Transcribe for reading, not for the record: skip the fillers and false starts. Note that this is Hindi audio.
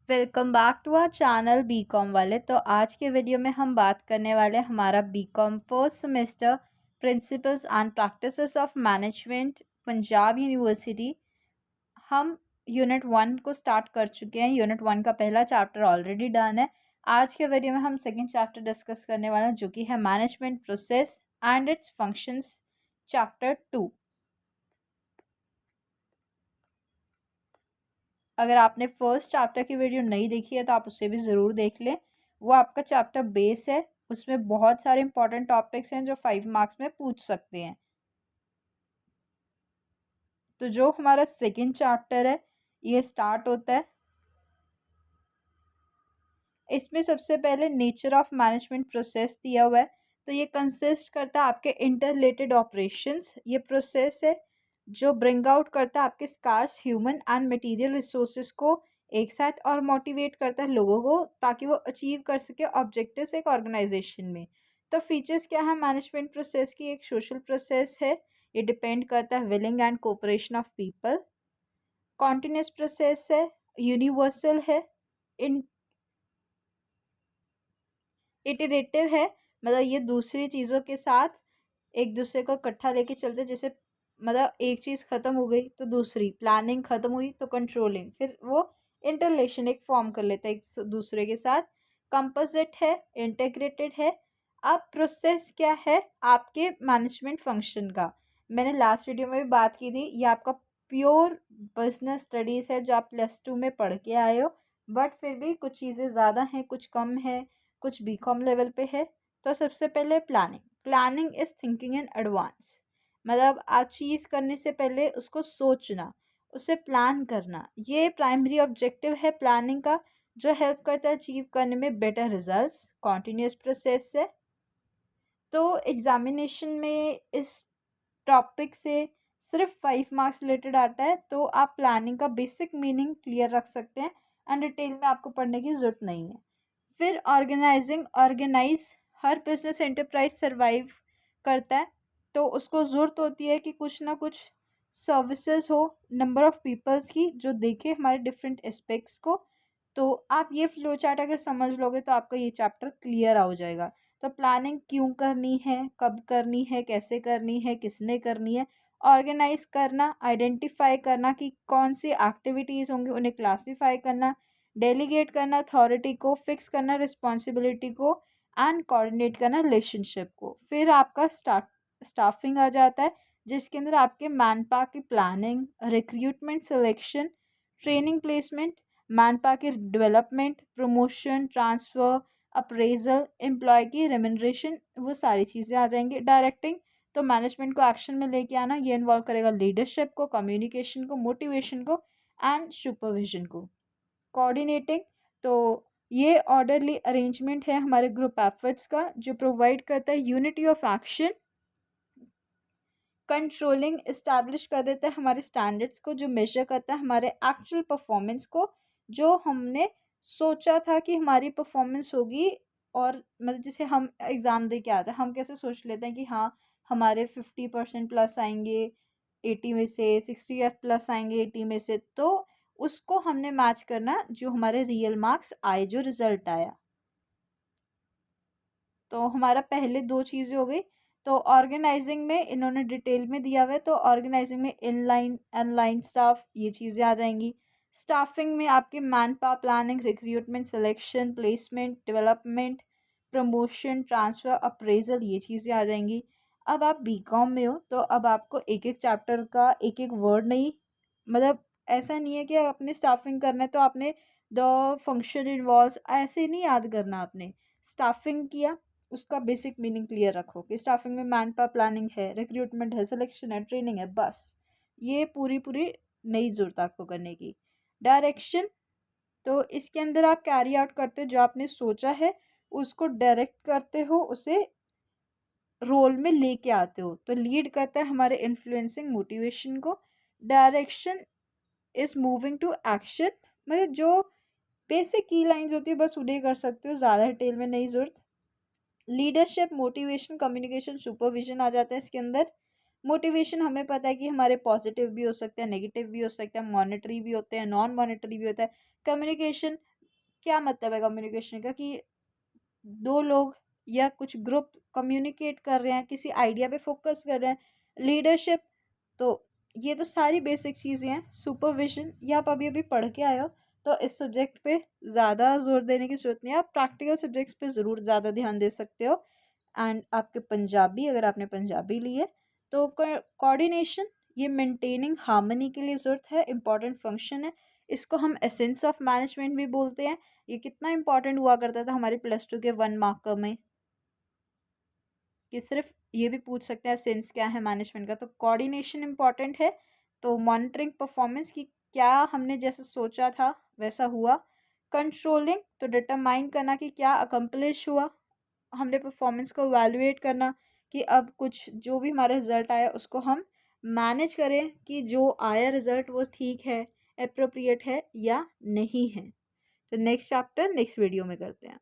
Welcome back to our channel BCom वाले। तो आज के वीडियो में हम बात करने वाले हैं हमारा BCom first semester principles and practices of management Punjab university. हम यूनिट 1 को स्टार्ट कर चुके हैं। यूनिट 1 का पहला चैप्टर ऑलरेडी डन है। आज के वीडियो में हम सेकंड चैप्टर डिस्कस करने वाले हैं जो कि है management process and it's functions, chapter 2। अगर आपने फर्स्ट चैप्टर की वीडियो नहीं देखी है तो आप उसे भी ज़रूर देख लें। वो आपका चैप्टर बेस है, उसमें बहुत सारे इंपॉर्टेंट टॉपिक्स हैं जो 5 मार्क्स में पूछ सकते हैं। तो जो हमारा सेकंड चैप्टर है ये स्टार्ट होता है। इसमें सबसे पहले नेचर ऑफ मैनेजमेंट प्रोसेस दिया हुआ है। तो ये कंसिस्ट करता है आपके इंटर रिलेटेड ऑपरेशंस। ये प्रोसेस है जो ब्रिंग आउट करता है आपके scarce human and material resources को एक साथ और मोटिवेट करता है लोगों को ताकि वो अचीव कर सके ऑब्जेक्टिव्स एक ऑर्गेनाइजेशन में। तो फीचर्स क्या है मैनेजमेंट प्रोसेस की? एक सोशल प्रोसेस है, ये डिपेंड करता है willing and cooperation of people. Continuous process है, यूनिवर्सल है, इटरेटिव है, मतलब ये दूसरी चीज़ों के साथ एक दूसरे को इकट्ठा लेके चलते, जैसे मतलब एक चीज़ ख़त्म हो गई तो दूसरी, प्लानिंग ख़त्म हुई तो कंट्रोलिंग, फिर वो इंटरलेशन एक फॉर्म कर लेता है एक दूसरे के साथ। कंपोजिट है, इंटीग्रेटेड है। अब प्रोसेस क्या है आपके मैनेजमेंट फंक्शन का? मैंने लास्ट वीडियो में भी बात की थी। ये आपका प्योर बिजनेस स्टडीज़ है जो आप +2 में पढ़ के आए हो, बट फिर भी कुछ चीज़ें ज़्यादा हैं, कुछ कम है, कुछ बीकॉम लेवल पे है। तो सबसे पहले planning is thinking in advance, मतलब आप चीज़ करने से पहले उसको सोचना, उसे प्लान करना। ये प्राइमरी ऑब्जेक्टिव है प्लानिंग का, जो हेल्प करता है अचीव करने में बेटर रिजल्ट्स। कॉन्टिन्यूस प्रोसेस है। तो एग्जामिनेशन में इस टॉपिक से सिर्फ 5 मार्क्स रिलेटेड आता है, तो आप प्लानिंग का बेसिक मीनिंग क्लियर रख सकते हैं एंड डिटेल में आपको पढ़ने की ज़रूरत नहीं है। फिर ऑर्गेनाइज, हर बिजनेस एंटरप्राइज सर्वाइव करता है तो उसको ज़रूरत होती है कि कुछ ना कुछ सर्विसेज हो, नंबर ऑफ़ पीपल्स की जो देखे हमारे डिफरेंट एस्पेक्ट्स को। तो आप ये फ्लो चार्ट अगर समझ लोगे तो आपका ये चैप्टर क्लियर हो जाएगा। तो प्लानिंग क्यों करनी है, कब करनी है, कैसे करनी है, किसने करनी है। ऑर्गेनाइज करना, आइडेंटिफाई करना कि कौन सी एक्टिविटीज़ होंगी, उन्हें क्लासीफाई करना। डेलीगेट करना अथॉरिटी को, फिक्स करना रिस्पॉन्सिबिलिटी को एंड कोऑर्डिनेट करना रिलेशनशिप को। फिर आपका स्टाफिंग आ जाता है जिसके अंदर आपके मैन पावर की planning, recruitment, selection, training, placement, manpower की development, promotion, transfer, appraisal, employ की रेम्यूनरेशन, वो सारी चीज़ें आ जाएंगी। डायरेक्टिंग, तो मैनेजमेंट को एक्शन में लेके आना, ये इन्वॉल्व करेगा लीडरशिप को, कम्युनिकेशन को, मोटिवेशन को एंड सुपरविजन को। कोऑर्डिनेटिंग, तो ये ऑर्डरली अरेंजमेंट है हमारे ग्रुप एफर्ट्स का जो प्रोवाइड करता है unity of action. Controlling, establish कर देता है हमारे स्टैंडर्ड्स को, जो मेजर करता है हमारे एक्चुअल परफॉर्मेंस को, जो हमने सोचा था कि हमारी परफॉर्मेंस होगी। और मतलब जैसे हम एग्ज़ाम दे के आते हैं, हम कैसे सोच लेते हैं कि हाँ हमारे 50% प्लस आएंगे 80 में से, 60 प्लस आएंगे 80 में से। तो उसको हमने मैच करना जो हमारे रियल मार्क्स आए, जो रिज़ल्ट आया। तो हमारा पहले 2 चीज़ें हो गई। तो ऑर्गेनाइजिंग में इन्होंने डिटेल में दिया हुआ है, तो ऑर्गेनाइजिंग में इनलाइन अनलाइन स्टाफ, ये चीज़ें आ जाएंगी। स्टाफिंग में आपके man power planning, recruitment, selection, placement, development, promotion, transfer, appraisal, ये चीज़ें आ जाएंगी। अब आप बीकॉम में हो तो अब आपको एक एक चैप्टर का एक एक वर्ड नहीं, मतलब ऐसा नहीं है कि आपने स्टाफिंग करना है तो आपने द फंक्शन इन्वॉल्व्स ऐसे नहीं याद करना। आपने स्टाफिंग किया, उसका बेसिक मीनिंग क्लियर रखो कि स्टाफिंग में मैन पावर प्लानिंग है, रिक्रूटमेंट है, सिलेक्शन है, ट्रेनिंग है, बस ये पूरी पूरी नई ज़रूरत आपको करने की। डायरेक्शन, तो इसके अंदर आप कैरी आउट करते हो जो आपने सोचा है, उसको डायरेक्ट करते हो, उसे रोल में लेके आते हो। तो लीड करता है हमारे इन्फ्लुएंसिंग मोटिवेशन को। Direction is moving to action, मतलब जो बेसिक की लाइंस होती है बस उन्हें कर सकते हो, ज़्यादा डिटेल में नहीं ज़रूरत। लीडरशिप, मोटिवेशन, कम्युनिकेशन, सुपरविजन आ जाता है इसके अंदर। मोटिवेशन हमें पता है कि हमारे पॉजिटिव भी हो सकते हैं, नेगेटिव भी हो सकते हैं, मॉनेटरी भी होते हैं, नॉन मॉनेटरी भी होता है। कम्युनिकेशन, क्या मतलब है कम्युनिकेशन का कि दो लोग या कुछ ग्रुप कम्युनिकेट कर रहे हैं, किसी आइडिया पे फोकस कर रहे हैं, लीडरशिप। तो ये तो सारी बेसिक चीज़ें हैं। सुपरविजन ये आप अभी अभी पढ़ के आए हो, तो इस सब्जेक्ट पे ज़्यादा जोर देने की ज़रूरत नहीं है। आप प्रैक्टिकल सब्जेक्ट्स पे ज़रूर ज़्यादा ध्यान दे सकते हो। एंड आपके पंजाबी, अगर आपने पंजाबी ली है तो कोऑर्डिनेशन ये मेंटेनिंग हार्मनी के लिए ज़रूरत है, इंपॉर्टेंट फंक्शन है। इसको हम एसेंस ऑफ मैनेजमेंट भी बोलते हैं। ये कितना इंपॉर्टेंट हुआ करता था हमारे +2 के 1 मार्कर में, कि सिर्फ ये भी पूछ सकते हैं सेंस क्या है मैनेजमेंट का। तो कोऑर्डिनेशन इंपॉर्टेंट है। तो मॉनिटरिंग परफॉर्मेंस की क्या हमने जैसा सोचा था वैसा हुआ। कंट्रोलिंग तो डिटरमाइन करना कि क्या अकम्प्लिश हुआ, हमने परफॉर्मेंस को वैल्यूएट करना कि अब कुछ जो भी हमारा रिजल्ट आया उसको हम मैनेज करें कि जो आया रिजल्ट वो ठीक है, अप्रोप्रिएट है या नहीं है। तो नेक्स्ट चैप्टर नेक्स्ट वीडियो में करते हैं।